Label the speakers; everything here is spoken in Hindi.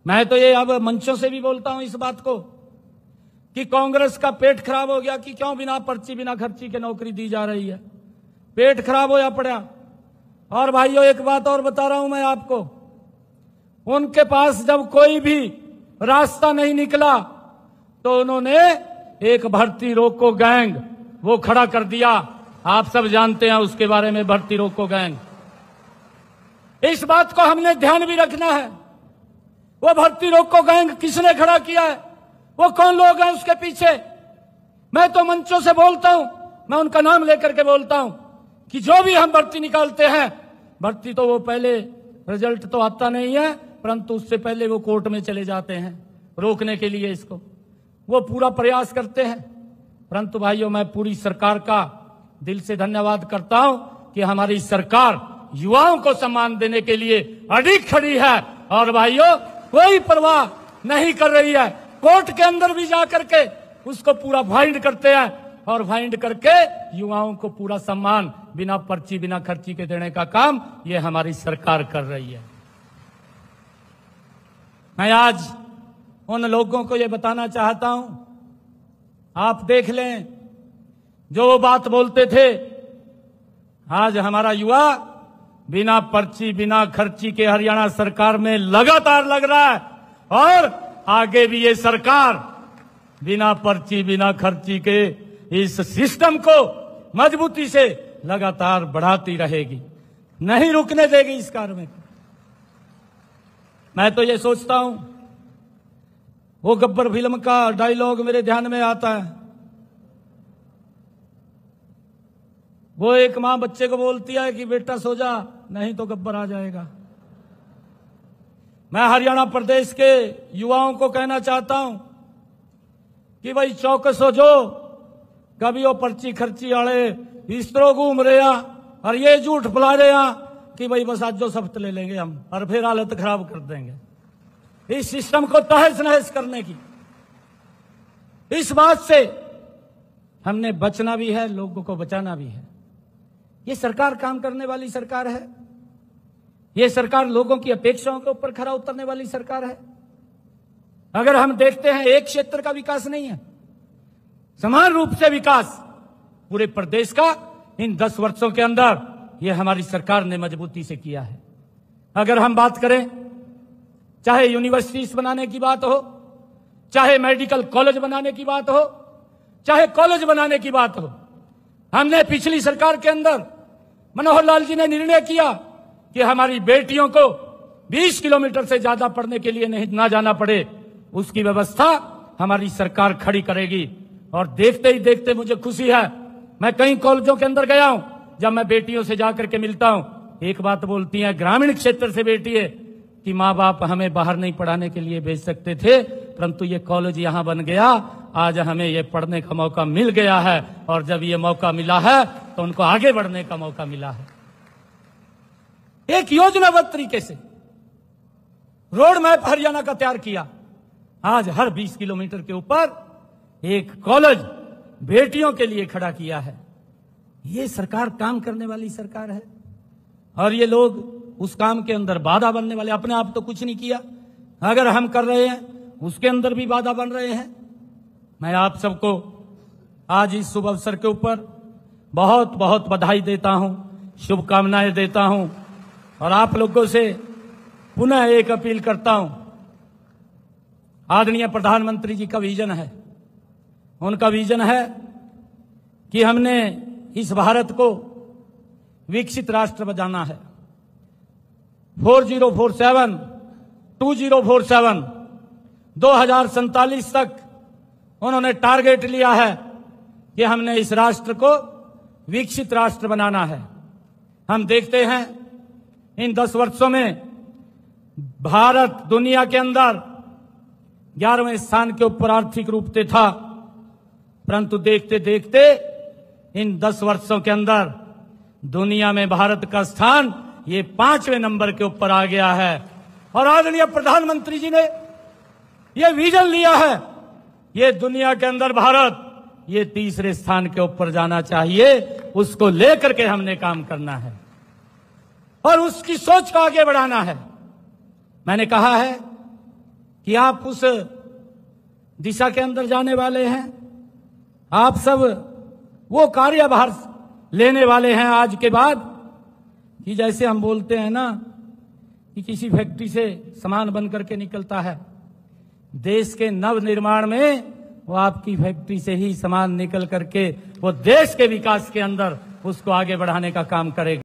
Speaker 1: मैं तो ये अब मंचों से भी बोलता हूं इस बात को कि कांग्रेस का पेट खराब हो गया कि क्यों बिना पर्ची बिना खर्ची के नौकरी दी जा रही है। पेट खराब होया पड़ा। और भाइयों एक बात और बता रहा हूं मैं आपको, उनके पास जब कोई भी रास्ता नहीं निकला तो उन्होंने एक भर्ती रोको गैंग वो खड़ा कर दिया। आप सब जानते हैं उसके बारे में, भर्ती रोको गैंग। इस बात को हमने ध्यान भी रखना है। वो भर्ती रोको गैंग किसने खड़ा किया है, वो कौन लोग हैं उसके पीछे। मैं तो मंचों से बोलता हूं, मैं उनका नाम लेकर के बोलता हूं कि जो भी हम भर्ती निकालते हैं, भर्ती तो वो पहले रिजल्ट तो आता नहीं है, परंतु उससे पहले वो कोर्ट में चले जाते हैं रोकने के लिए। इसको वो पूरा प्रयास करते हैं। परंतु भाइयों मैं पूरी सरकार का दिल से धन्यवाद करता हूं कि हमारी सरकार युवाओं को सम्मान देने के लिए अडिग खड़ी है। और भाइयों कोई परवाह नहीं कर रही है। कोर्ट के अंदर भी जाकर के उसको पूरा फाइंड करते हैं और फाइंड करके युवाओं को पूरा सम्मान बिना पर्ची बिना खर्ची के देने का काम ये हमारी सरकार कर रही है। मैं आज उन लोगों को ये बताना चाहता हूं, आप देख लें जो वो बात बोलते थे, आज हमारा युवा बिना पर्ची बिना खर्ची के हरियाणा सरकार में लगातार लग रहा है और आगे भी ये सरकार बिना पर्ची बिना खर्ची के इस सिस्टम को मजबूती से लगातार बढ़ाती रहेगी, नहीं रुकने देगी इस कार्य में। मैं तो ये सोचता हूं, वो गब्बर फिल्म का डायलॉग मेरे ध्यान में आता है। वो एक मां बच्चे को बोलती है कि बेटा सो जा, नहीं तो गब्बर आ जाएगा। मैं हरियाणा प्रदेश के युवाओं को कहना चाहता हूं कि भाई चौकस हो जो, कभी वो पर्ची खर्ची आड़े इस तरह घूम रहे और ये झूठ फैला रहे कि भाई बस आज जो शपथ ले लेंगे हम और फिर हालत खराब कर देंगे। इस सिस्टम को तहस नहस करने की, इस बात से हमने बचना भी है, लोगों को बचाना भी है। ये सरकार काम करने वाली सरकार है। ये सरकार लोगों की अपेक्षाओं के ऊपर खरा उतरने वाली सरकार है। अगर हम देखते हैं एक क्षेत्र का विकास नहीं है, समान रूप से विकास पूरे प्रदेश का इन 10 वर्षों के अंदर ये हमारी सरकार ने मजबूती से किया है। अगर हम बात करें, चाहे यूनिवर्सिटीज बनाने की बात हो, चाहे मेडिकल कॉलेज बनाने की बात हो, चाहे कॉलेज बनाने की बात हो, हमने पिछली सरकार के अंदर मनोहर लाल जी ने निर्णय किया कि हमारी बेटियों को 20 किलोमीटर से ज्यादा पढ़ने के लिए नहीं ना जाना पड़े, उसकी व्यवस्था हमारी सरकार खड़ी करेगी। और देखते ही देखते मुझे खुशी है, मैं कई कॉलेजों के अंदर गया हूं, जब मैं बेटियों से जाकर के मिलता हूं, एक बात बोलती हैं, ग्रामीण क्षेत्र से बेटी है कि माँ बाप हमें बाहर नहीं पढ़ाने के लिए भेज सकते थे, परंतु ये कॉलेज यहां बन गया, आज हमें ये पढ़ने का मौका मिल गया है। और जब ये मौका मिला है तो उनको आगे बढ़ने का मौका मिला है। एक योजनाबद्ध तरीके से रोड मैप हरियाणा का तैयार किया। आज हर 20 किलोमीटर के ऊपर एक कॉलेज बेटियों के लिए खड़ा किया है। ये सरकार काम करने वाली सरकार है। और ये लोग उस काम के अंदर बाधा बनने वाले, अपने आप तो कुछ नहीं किया, अगर हम कर रहे हैं उसके अंदर भी बाधा बन रहे हैं। मैं आप सबको आज इस शुभ अवसर के ऊपर बहुत बहुत बधाई देता हूं, शुभकामनाएं देता हूं और आप लोगों से पुनः एक अपील करता हूं। आदरणीय प्रधानमंत्री जी का विजन है, उनका विजन है कि हमने इस भारत को विकसित राष्ट्र बनाना है। 4047 2047 तक उन्होंने टारगेट लिया है कि हमने इस राष्ट्र को विकसित राष्ट्र बनाना है। हम देखते हैं इन 10 वर्षों में भारत दुनिया के अंदर 11वें स्थान के ऊपर आर्थिक रूप से था, परंतु देखते देखते इन 10 वर्षों के अंदर दुनिया में भारत का स्थान ये 5वें नंबर के ऊपर आ गया है। और आदरणीय प्रधानमंत्री जी ने ये विजन लिया है, ये दुनिया के अंदर भारत ये 3रे स्थान के ऊपर जाना चाहिए, उसको लेकर के हमने काम करना है और उसकी सोच को आगे बढ़ाना है। मैंने कहा है कि आप उस दिशा के अंदर जाने वाले हैं। आप सब वो कार्यभार लेने वाले हैं आज के बाद कि जैसे हम बोलते हैं ना कि किसी फैक्ट्री से सामान बन करके निकलता है, देश के नव निर्माण में वो आपकी फैक्ट्री से ही सामान निकल करके वो देश के विकास के अंदर उसको आगे बढ़ाने का काम करेगा।